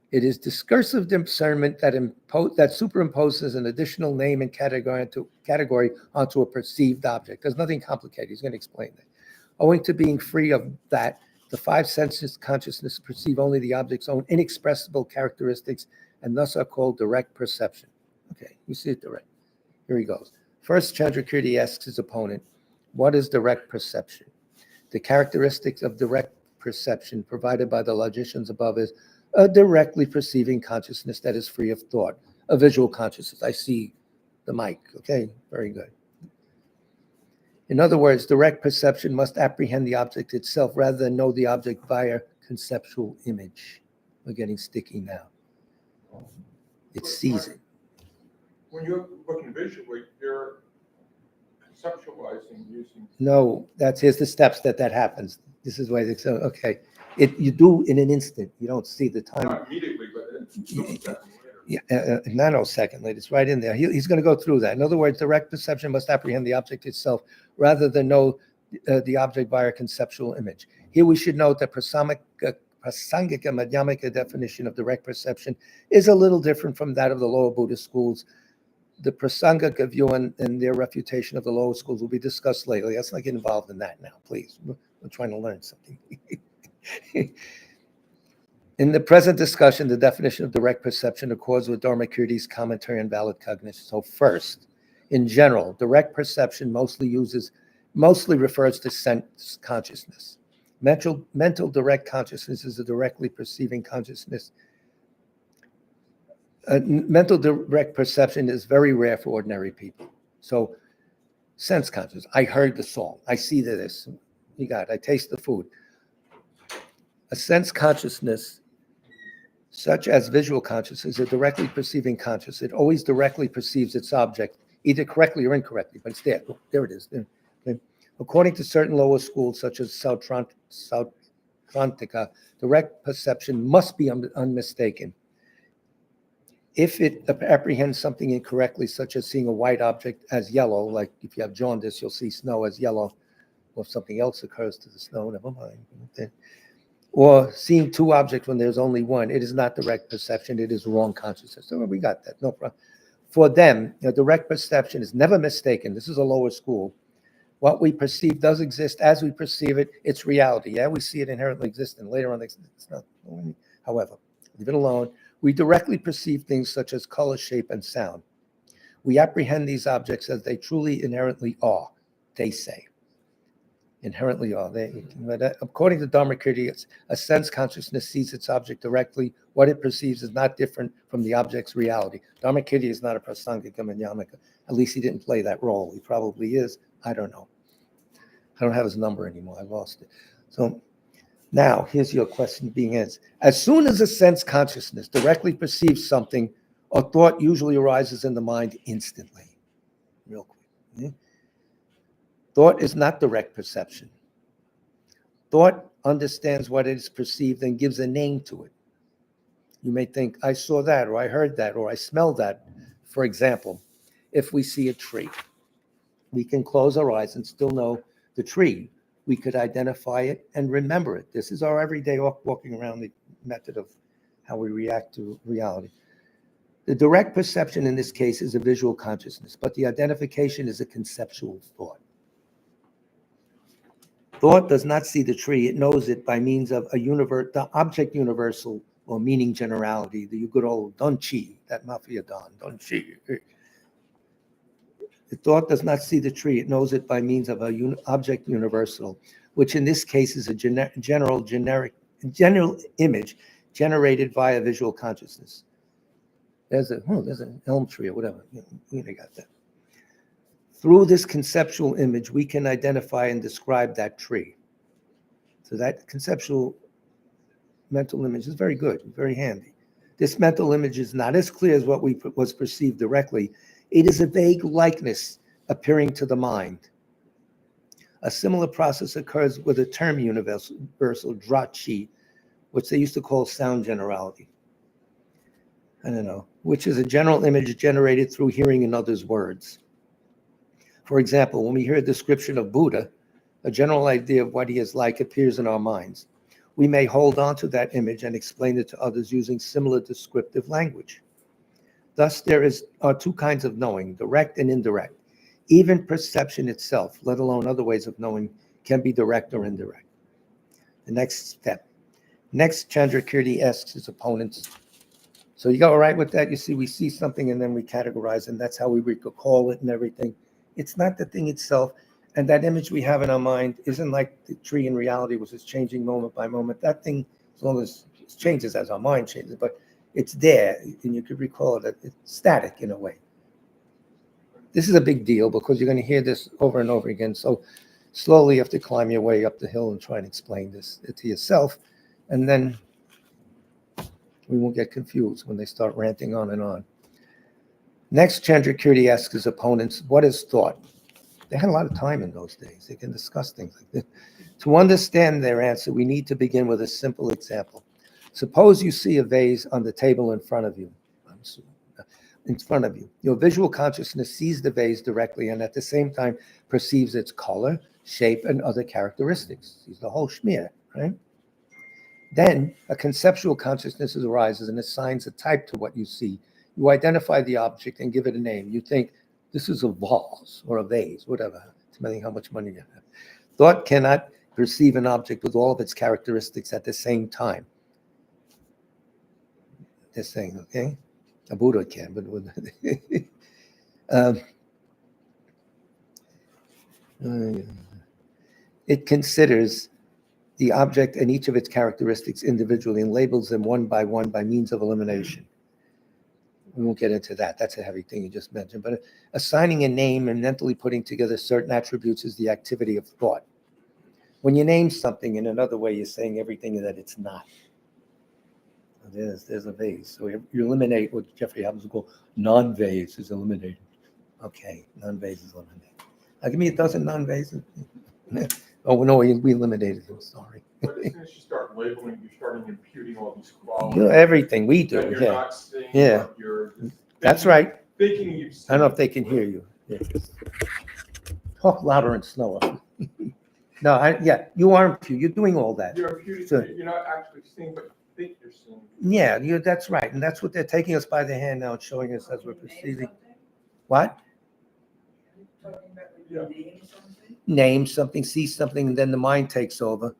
It is discursive discernment that superimposes an additional name and category onto a perceived object. There's nothing complicated. He's going to explain that. Owing to being free of that, the five senses consciousness perceive only the object's own inexpressible characteristics and thus are called direct perception. Okay, you see it direct. Here he goes. First, Chandrakirti asks his opponent, what is direct perception? The characteristics of direct perception provided by the logicians above is a directly perceiving consciousness that is free of thought, a visual consciousness. I see the mic. Okay, very good. In other words, direct perception must apprehend the object itself rather than know the object via conceptual image. We're getting sticky now. It sees it. When you're looking visually, you're conceptualizing using. No, here's the steps that happens. This is why it's okay. You do in an instant. You don't see the time. Not immediately, but it's Yeah, a nanosecond later. It's right in there. He's going to go through that. In other words, direct perception must apprehend the object itself rather than know the object via conceptual image. Here we should note that Prasangika Madhyamika definition of direct perception is a little different from that of the lower Buddhist schools. The Prasangika view and their refutation of the lower schools will be discussed later. Let's not get involved in that now, please. We're trying to learn something. In the present discussion, the definition of direct perception accords with Dharmakirti's commentary on valid cognition. So first, in general, direct perception mostly uses mostly refers to sense consciousness. Mental direct consciousness is a directly perceiving consciousness. Mental direct perception is very rare for ordinary people. So sense consciousness, I heard the song, I see this, you got it, I taste the food. A sense consciousness, such as visual consciousness, is a directly perceiving consciousness. It always directly perceives its object, either correctly or incorrectly, but it's there. Oh, there it is. Okay. According to certain lower schools, such as Sautrantika, direct perception must be unmistaken. If it apprehends something incorrectly, such as seeing a white object as yellow, like if you have jaundice, you'll see snow as yellow, or if something else occurs to the snow, never mind. Or seeing two objects when there's only one, it is not direct perception, it is wrong consciousness. So we got that, no problem. For them, direct perception is never mistaken. This is a lower school. What we perceive does exist as we perceive it. It's reality. Yeah, we see it inherently existing. Later on, it's not. However, leave it alone. We directly perceive things such as color, shape, and sound. We apprehend these objects as they truly inherently are, they say. Inherently are. According to Dharmakirti, a sense consciousness sees its object directly. What it perceives is not different from the object's reality. Dharmakirti is not a prasangika manyamika. At least he didn't play that role. He probably is. I don't know. I don't have his number anymore. I lost it. So now here's your question being answered. As soon as a sense consciousness directly perceives something, a thought usually arises in the mind instantly. Real quick. Okay? Thought is not direct perception. Thought understands what it is perceived and gives a name to it. You may think, I saw that, or I heard that, or I smelled that. For example, if we see a tree, we can close our eyes and still know the tree. We could identify it and remember it. This is our everyday walking around the method of how we react to reality. The direct perception in this case is a visual consciousness, but the identification is a conceptual thought. Thought does not see the tree, it knows it by means of the object universal or meaning generality, the good old Donchi, that mafia don, Donchi. The thought does not see the tree, it knows it by means of object universal, which in this case is a general image generated via visual consciousness. There's an elm tree or whatever, you got that. Through this conceptual image, we can identify and describe that tree. So that conceptual mental image is very good, very handy. This mental image is not as clear as what was perceived directly. It is a vague likeness appearing to the mind. A similar process occurs with a term universal, drachi, which they used to call sound generality. I don't know, which is a general image generated through hearing another's words. For example, when we hear a description of Buddha, a general idea of what he is like appears in our minds. We may hold on to that image and explain it to others using similar descriptive language. Thus, there are two kinds of knowing, direct and indirect. Even perception itself, let alone other ways of knowing, can be direct or indirect. The next step. Next, Chandrakirti asks his opponents. So you go all right with that? You see, we see something and then we categorize, and that's how we recall it and everything. It's not the thing itself. And that image we have in our mind isn't like the tree in reality, which is changing moment by moment. That thing, as long as it changes as our mind changes, but it's there, and you could recall it. It's static in a way. This is a big deal because you're going to hear this over and over again. So slowly you have to climb your way up the hill and try and explain this to yourself. And then we won't get confused when they start ranting on and on. Next, Chandrakirti asks his opponents, what is thought? They had a lot of time in those days. They can discuss things like this. To understand their answer, we need to begin with a simple example. Suppose you see a vase on the table in front of you. Your visual consciousness sees the vase directly and at the same time perceives its color, shape, and other characteristics. Sees the whole schmear, right? Then a conceptual consciousness arises and assigns a type to what you see. You identify the object and give it a name. You think, this is a vase or a vase, whatever, depending how much money you have. Thought cannot perceive an object with all of its characteristics at the same time. This thing, okay? A Buddha can, but It considers the object and each of its characteristics individually and labels them one by means of elimination. We won't get into that. That's a heavy thing you just mentioned. But assigning a name and mentally putting together certain attributes is the activity of thought. When you name something in another way, you're saying everything that it's not. There's a vase. So you eliminate what Jeffrey Hammond would call non-vase is eliminated. Okay, non-vase is eliminated. Now give me a dozen non-vases. Oh, no, we eliminated them, sorry. But as soon as you start labeling, you're starting imputing all these qualities. You know, everything we do, that you're yeah. not seeing, Yeah. but you're That's thinking- right. Thinking you've seen. I don't know if they can hear you. Yeah. Talk louder and slower. No, yeah, you aren't, you're doing all that. You're imputing, So- you're not actually seeing, but you think you're seeing. Yeah, that's right. And that's what they're taking us by the hand now and showing us as we're perceiving. What? Yeah. Name something, see something, and then the mind takes over.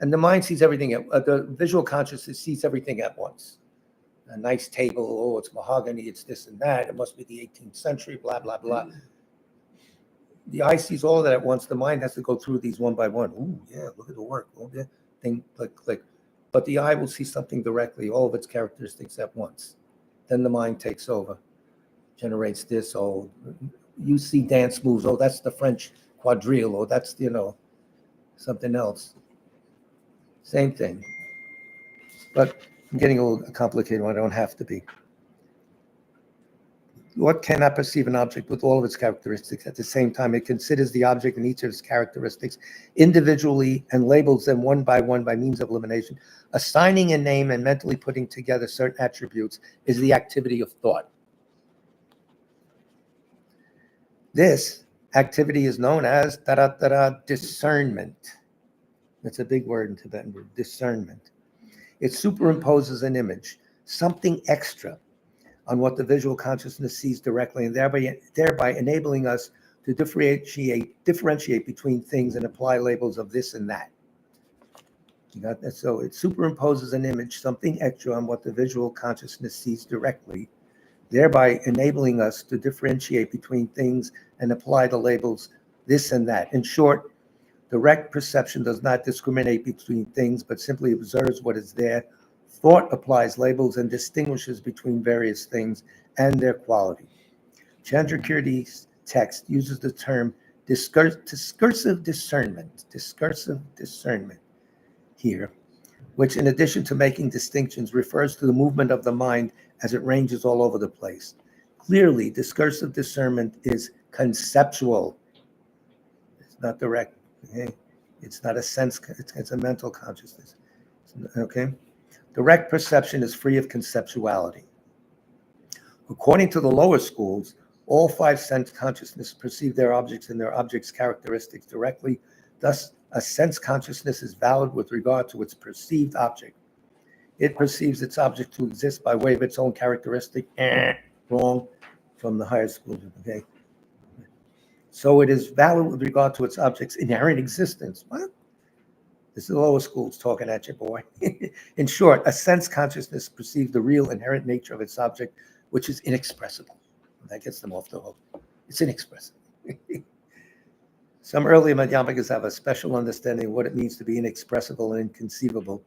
And the mind sees everything, the visual consciousness sees everything at once. A nice table, oh, it's mahogany, it's this and that, it must be the 18th century, blah, blah, blah. The eye sees all of that at once. The mind has to go through these one by one. Ooh, yeah, look at the work. Oh, yeah, thing, click, click. But the eye will see something directly, all of its characteristics at once. Then the mind takes over, generates this. Oh, you see dance moves. Oh, that's the French quadrille. Oh, that's, something else. Same thing. But I'm getting a little complicated when I don't have to be. What cannot perceive an object with all of its characteristics at the same time? It considers the object and each of its characteristics individually and labels them one by means of elimination. Assigning a name and mentally putting together certain attributes is the activity of thought. This activity is known as discernment. That's a big word in Tibetan, discernment. It superimposes an image, something extra, on what the visual consciousness sees directly, and thereby enabling us to differentiate between things and apply labels of this and that. You got that? So it superimposes an image, something extra, on what the visual consciousness sees directly, thereby enabling us to differentiate between things and apply the labels this and that. In short, direct perception does not discriminate between things, but simply observes what is there. Thought applies labels and distinguishes between various things and their quality. Chandrakirti's text uses the term discursive discernment here, which in addition to making distinctions refers to the movement of the mind as it ranges all over the place. Clearly, discursive discernment is conceptual. It's not direct. Okay? It's not a sense, it's a mental consciousness. Okay? Direct perception is free of conceptuality. According to the lower schools, all five sense consciousness perceive their objects and their objects' characteristics directly. Thus, a sense consciousness is valid with regard to its perceived object. It perceives its object to exist by way of its own characteristic. Wrong from the higher schools. Okay. So it is valid with regard to its object's inherent existence. What? This is the lower schools talking at you, boy. In short, a sense consciousness perceives the real inherent nature of its object, which is inexpressible. That gets them off the hook. It's inexpressible. Some early Madhyamikas have a special understanding of what it means to be inexpressible and inconceivable.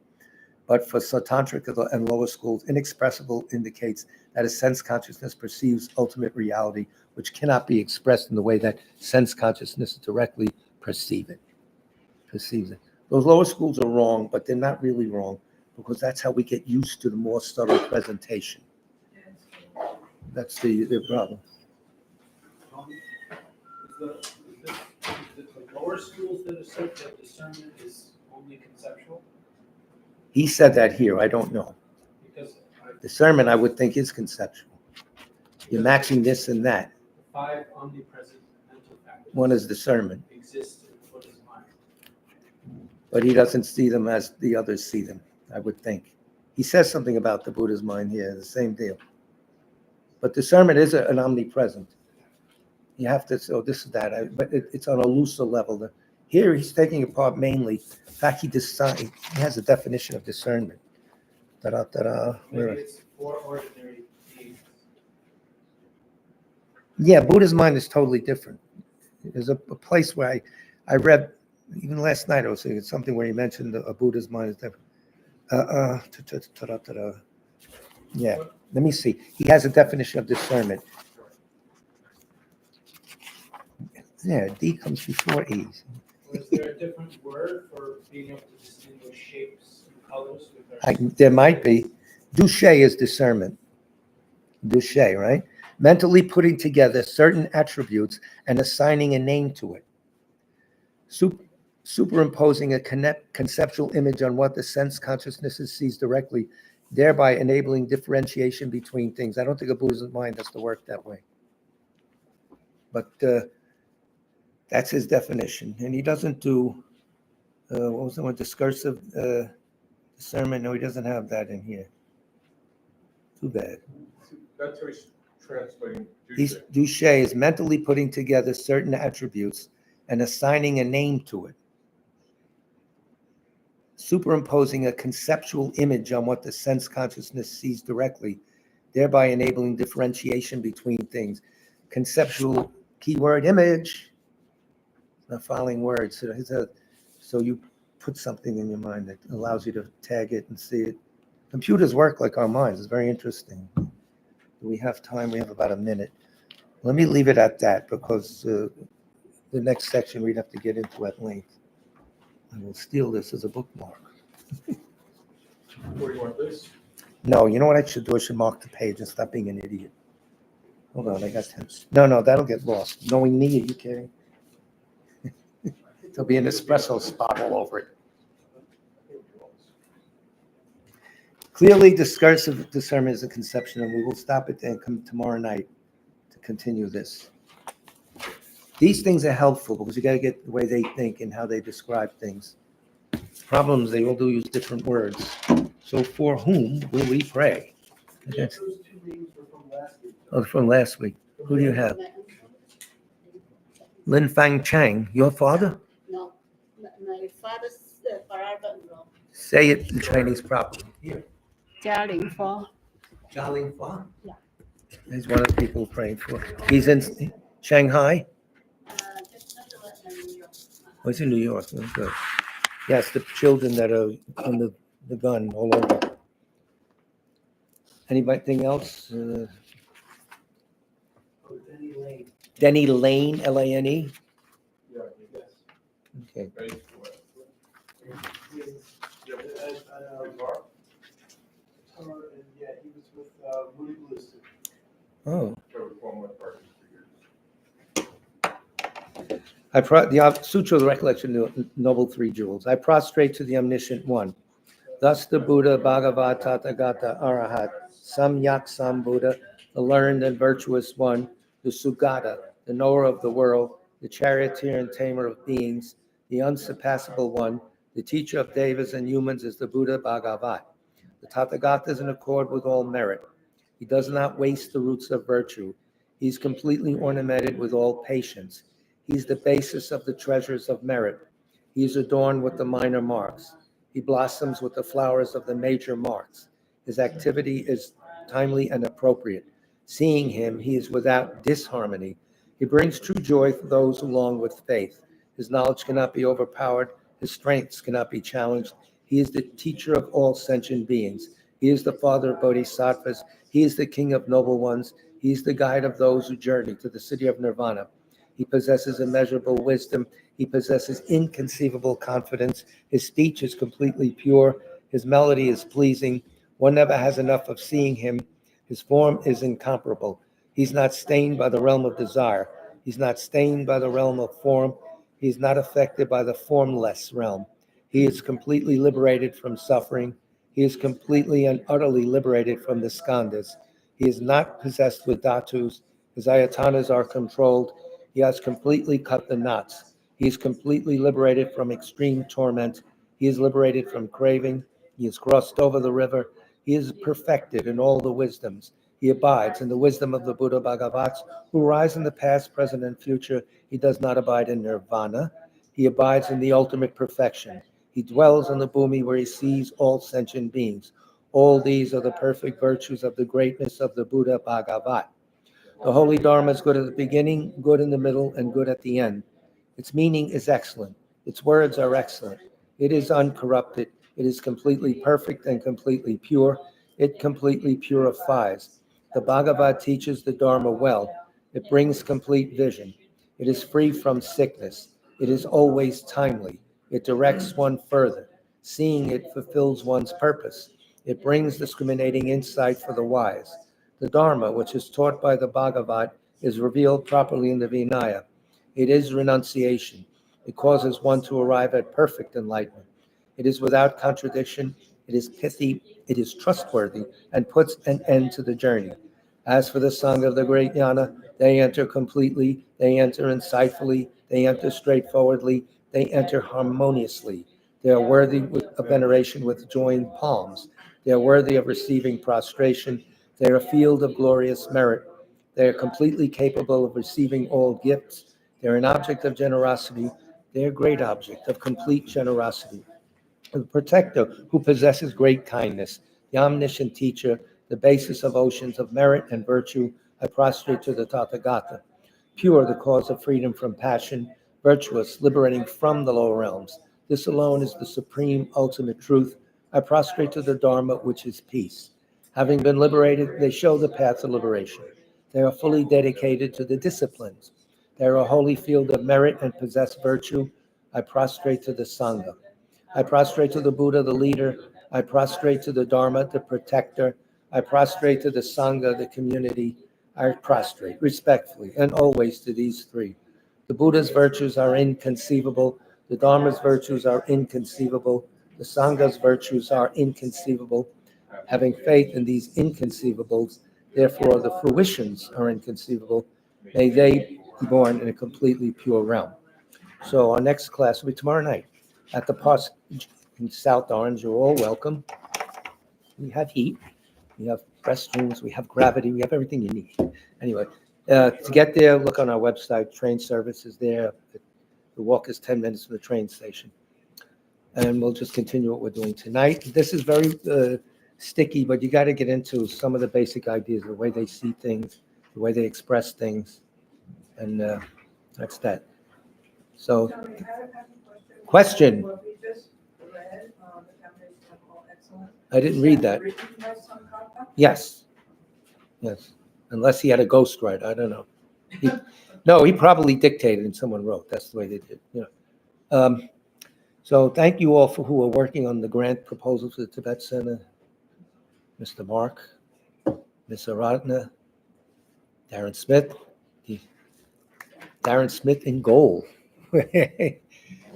But for Sautrantrika and lower schools, inexpressible indicates that a sense consciousness perceives ultimate reality, which cannot be expressed in the way that sense consciousness directly perceives it. Those lower schools are wrong, but they're not really wrong, because that's how we get used to the more subtle presentation. That's the problem. Is the lower schools that assert that discernment is only conceptual? He said that here. I don't know. Because Discernment, I would think, is conceptual. You're matching this and that. five omnipresent mental factors. One is discernment, Exist in what is mind. but he doesn't see them as the others see them, I would think. He says something about the Buddha's mind here, the same deal. But discernment is an omnipresent. You have to, so this is that, but it's on a looser level. Here, he's taking apart mainly. In fact, he has a definition of discernment. Maybe it's for ordinary beings. Yeah, Buddha's mind is totally different. There's a place where I read Even last night I was saying something where he mentioned a Buddha's mind is different. Yeah, let me see. He has a definition of discernment. Yeah, D comes before E. Or is there a different word for being able to distinguish shapes and colors with our? There might be. Douche is discernment. Douche, right? Mentally putting together certain attributes and assigning a name to it. Superimposing a conceptual image on what the sense consciousness sees directly, thereby enabling differentiation between things. I don't think a Buddhist mind has to work that way. But that's his definition. And he doesn't do, what was the one, discursive discernment? No, he doesn't have that in here. Too bad. That's how he's translating He's, Duce. douche is mentally putting together certain attributes and assigning a name to it. Superimposing a conceptual image on what the sense consciousness sees directly, thereby enabling differentiation between things. Conceptual keyword image, the following words. So you put something in your mind that allows you to tag it and see it. Computers work like our minds. It's very interesting. Do we have time? We have about a minute. Let me leave it at that because the next section we'd have to get into at length. I will steal this as a bookmark. Where do you want this? No, you know what I should do? I should mark the page and stop being an idiot. Hold on, I got 10. No, that'll get lost. Knowing me, are you kidding? There'll be an espresso spot all over it. Clearly, discursive discernment is a conception, and we will stop it and come tomorrow night to continue this. These things are helpful because you got to get the way they think and how they describe things. Problems, they all do use different words. So for whom will we pray? Yeah, those two names were from last week. Oh, from last week. Who do you have? Lin Fang Chang, your father? No, my father's father, no. Say it in Chinese properly. Jia Ling Fo. Jialing Fa? Yeah. He's one of the people we're praying for. He's in Shanghai? Just in New York. Oh, he's in New York. Oh, good. Yes, the children that are on the gun all over. Anything else? Oh, Denny Lane. Denny Lane, Lane? Yeah, Yes. Okay. right. Yeah, and yeah, he was with Moody Blues. Oh. So it's one with partners for years. The Sutra of the Recollection of the Noble Three Jewels. I prostrate to the Omniscient One. Thus the Buddha, Bhagavad, Tathagata, Arahat, Samyak Sambuddha, the learned and virtuous one, the Sugata, the knower of the world, the charioteer and tamer of beings, the unsurpassable one, the teacher of devas and humans is the Buddha Bhagavat. The Tathagata is in accord with all merit. He does not waste the roots of virtue. He is completely ornamented with all patience. He is the basis of the treasures of merit. He is adorned with the minor marks. He blossoms with the flowers of the major marks. His activity is timely and appropriate. Seeing him, he is without disharmony. He brings true joy for those who long with faith. His knowledge cannot be overpowered. His strengths cannot be challenged. He is the teacher of all sentient beings. He is the father of bodhisattvas. He is the king of noble ones. He is the guide of those who journey to the city of nirvana. He possesses immeasurable wisdom. He possesses inconceivable confidence. His speech is completely pure. His melody is pleasing. One never has enough of seeing him. His form is incomparable. He's not stained by the realm of desire. He's not stained by the realm of form. He's not affected by the formless realm. He is completely liberated from suffering. He is completely and utterly liberated from the skandhas. He is not possessed with dhatus. His ayatanas are controlled. He has completely cut the knots. He is completely liberated from extreme torment. He is liberated from craving. He has crossed over the river. He is perfected in all the wisdoms. He abides in the wisdom of the Buddha Bhagavats, who rise in the past, present, and future. He does not abide in nirvana. He abides in the ultimate perfection. He dwells on the bhumi where he sees all sentient beings. All these are the perfect virtues of the greatness of the Buddha Bhagavat. The holy Dharma is good at the beginning, good in the middle, and good at the end. Its meaning is excellent. Its words are excellent. It is uncorrupted. It is completely perfect and completely pure. It completely purifies. The Bhagavad teaches the Dharma well. It brings complete vision. It is free from sickness. It is always timely. It directs one further. Seeing it fulfills one's purpose. It brings discriminating insight for the wise. The Dharma, which is taught by the Bhagavad, is revealed properly in the Vinaya. It is renunciation. It causes one to arrive at perfect enlightenment. It is without contradiction. It is pithy. It is trustworthy and puts an end to the journey. As for the Sangha of the great Jnana, they enter completely, they enter insightfully, they enter straightforwardly, they enter harmoniously. They are worthy of veneration with joined palms. They are worthy of receiving prostration. They are a field of glorious merit. They are completely capable of receiving all gifts. They are an object of generosity. They are a great object of complete generosity. The protector who possesses great kindness, the omniscient teacher, the basis of oceans of merit and virtue, I prostrate to the Tathagata. Pure, the cause of freedom from passion, virtuous, liberating from the lower realms. This alone is the supreme ultimate truth. I prostrate to the Dharma, which is peace. Having been liberated, they show the path of liberation. They are fully dedicated to the disciplines. They are a holy field of merit and possess virtue. I prostrate to the Sangha. I prostrate to the Buddha, the leader. I prostrate to the Dharma, the protector. I prostrate to the Sangha, the community. I prostrate respectfully and always to these three. The Buddha's virtues are inconceivable. The Dharma's virtues are inconceivable. The Sangha's virtues are inconceivable. Having faith in these inconceivables, therefore the fruitions are inconceivable. May they be born in a completely pure realm. So our next class will be tomorrow night at the Parsonage in South Orange. You're all welcome. We have heat, we have restrooms, we have gravity, we have everything you need. Anyway, to get there, look on our website. Train service is there. The walk is 10 minutes from the train station. And we'll just continue what we're doing tonight. This is very sticky, but you got to get into some of the basic ideas, the way they see things, the way they express things. And that's that. So, Tony, I have a question. What we just read, the foundation of all excellence. I didn't read that. Written by Sankara? Yes. Yes. Unless he had a ghostwriter, I don't know. No, he probably dictated and someone wrote. That's the way they did, you know. So thank you all for who are working on the grant proposal for the Tibet Center. Mr. Mark, Ms. Aradna, Darren Smith, Darren Smith in gold.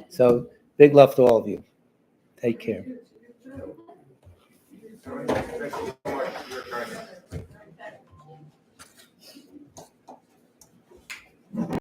So big love to all of you. Take care.